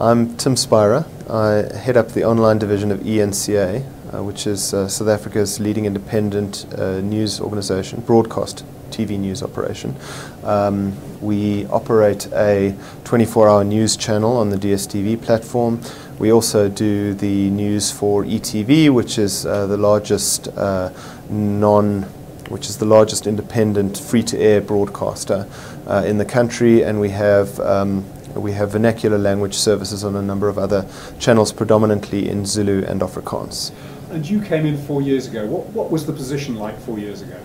I'm Tim Spira. I head up the online division of eNCA, which is South Africa's leading independent news organisation, broadcast TV news operation. We operate a 24-hour news channel on the DSTV platform. We also do the news for ETV, which is the largest independent free-to-air broadcaster in the country, and we have vernacular language services on a number of other channels, predominantly in Zulu and Afrikaans. And you came in 4 years ago. What was the position like 4 years ago?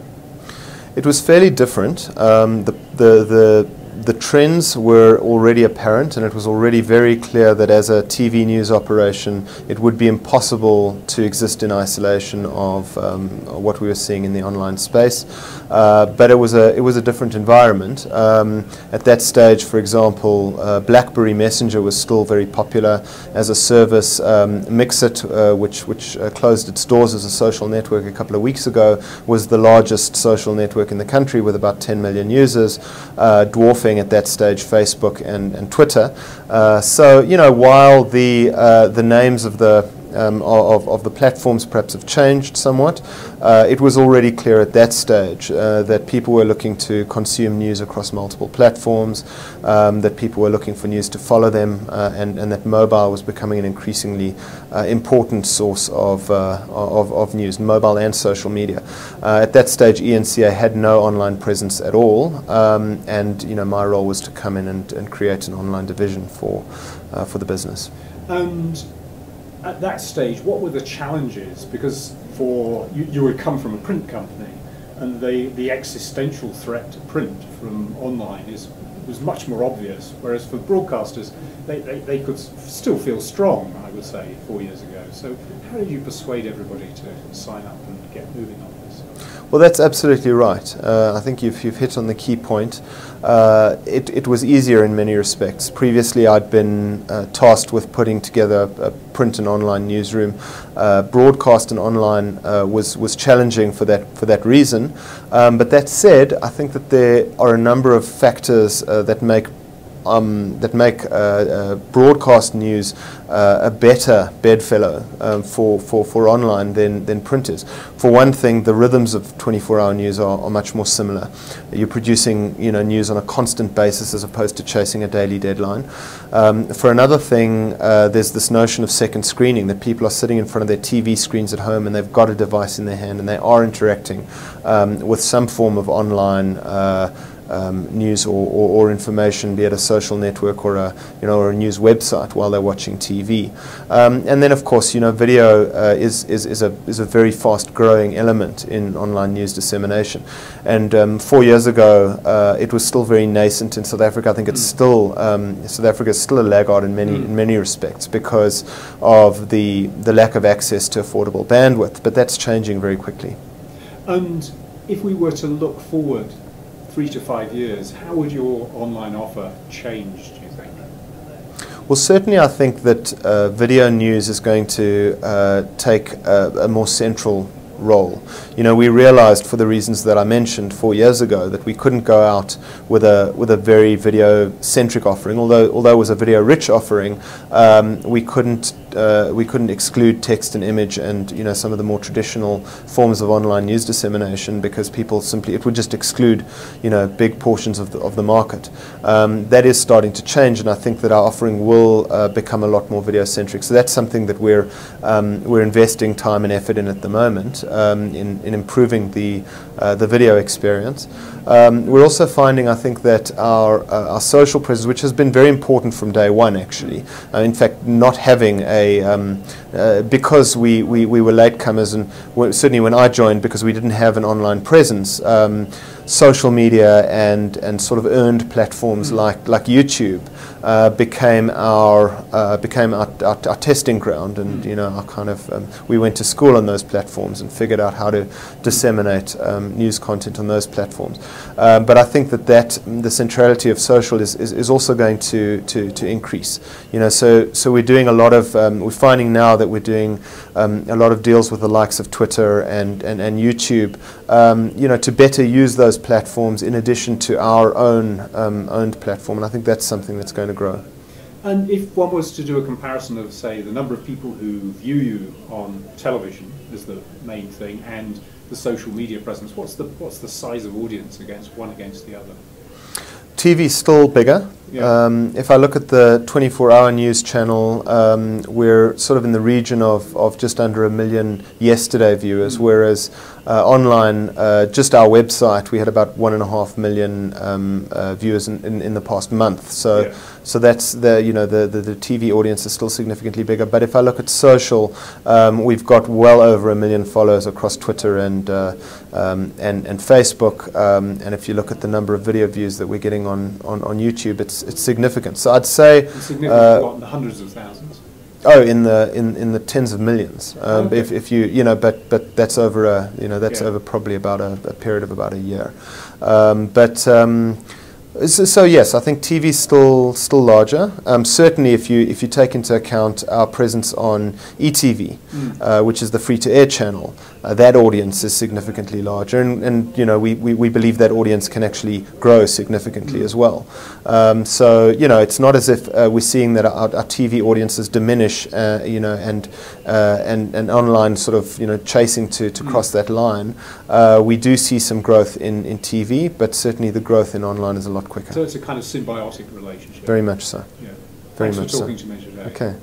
It was fairly different. The trends were already apparent, and it was already very clear that as a TV news operation it would be impossible to exist in isolation of what we were seeing in the online space. But it was a different environment. At that stage, for example, BlackBerry Messenger was still very popular as a service. Mixit, which closed its doors as a social network a couple of weeks ago, was the largest social network in the country with about 10 million users, dwarfing at that stage Facebook and Twitter. So, you know, while the names of the platforms perhaps have changed somewhat, it was already clear at that stage that people were looking to consume news across multiple platforms, that people were looking for news to follow them, and that mobile was becoming an increasingly important source of news, mobile and social media. At that stage, eNCA had no online presence at all, and you know, my role was to come in and create an online division for the business. And at that stage, what were the challenges? Because you would come from a print company, and the existential threat to print from online was much more obvious, whereas for broadcasters, they could still feel strong, I would say, 4 years ago. So how did you persuade everybody to sign up and get moving on this? Well, that's absolutely right. I think you've hit on the key point. It was easier in many respects. Previously, I'd been tasked with putting together a print and online newsroom. Broadcast and online was challenging for that reason. But that said, I think that there are a number of factors that make broadcast news a better bedfellow for online than print is. For one thing, the rhythms of 24-hour news are much more similar. You're producing, you know, news on a constant basis as opposed to chasing a daily deadline. For another thing, there's this notion of second screening, that people are sitting in front of their TV screens at home and they've got a device in their hand and they are interacting with some form of online news or information, be it a social network or a news website, while they're watching TV. And then, of course, you know, video is a very fast-growing element in online news dissemination. And 4 years ago, it was still very nascent in South Africa. I think it's still South Africa is still a laggard in many respects because of the lack of access to affordable bandwidth. But that's changing very quickly. And if we were to look forward 3 to 5 years, how would your online offer change, do you think? Well, certainly I think that video news is going to take a more central role. You know, we realized, for the reasons that I mentioned 4 years ago, that we couldn't go out with a very video-centric offering. Although it was a video-rich offering, we couldn't exclude text and image and, you know, some of the more traditional forms of online news dissemination, because people simply, it would just exclude, you know, big portions of the market. That is starting to change, and I think that our offering will become a lot more video-centric. So that's something that we're investing time and effort in at the moment, in improving the video experience. We're also finding, I think, that our social presence, which has been very important from day one, actually, in fact, not having because we were latecomers, and certainly when I joined, because we didn't have an online presence, social media and sort of earned platforms like YouTube became our testing ground, and you know, our kind of we went to school on those platforms and figured out how to disseminate news content on those platforms. But I think that the centrality of social is also going to increase. You know, so we're doing a lot of we're finding now that we're doing a lot of deals with the likes of Twitter and YouTube, you know, to better use those platforms in addition to our own owned platform, and I think that's something that's going to grow. And if one was to do a comparison of, say, the number of people who view you on television as the main thing and the social media presence, what's the size of audience against the other? TV's still bigger. Yeah. If I look at the 24-hour news channel, we're sort of in the region of just under 1 million yesterday viewers, whereas online, just our website, we had about 1.5 million viewers in the past month. So, yeah. So that's the TV audience is still significantly bigger. But if I look at social, we've got well over 1 million followers across Twitter and Facebook. And if you look at the number of video views that we're getting on YouTube, it's significant. So I'd say it's significant, in the hundreds of thousands. Oh, in the tens of millions. Okay. If you but that's over over probably about a period of about a year. So yes, I think TV is still larger. Certainly, if you take into account our presence on ETV, which is the free-to-air channel, that audience is significantly larger, and we believe that audience can actually grow significantly as well. So it's not as if we're seeing that our TV audiences diminish, and online sort of chasing to cross that line. We do see some growth in TV, but certainly the growth in online is a lot quicker. So it's a kind of symbiotic relationship. Very much so. Yeah. Very Thanks much for talking so. to me today. Okay.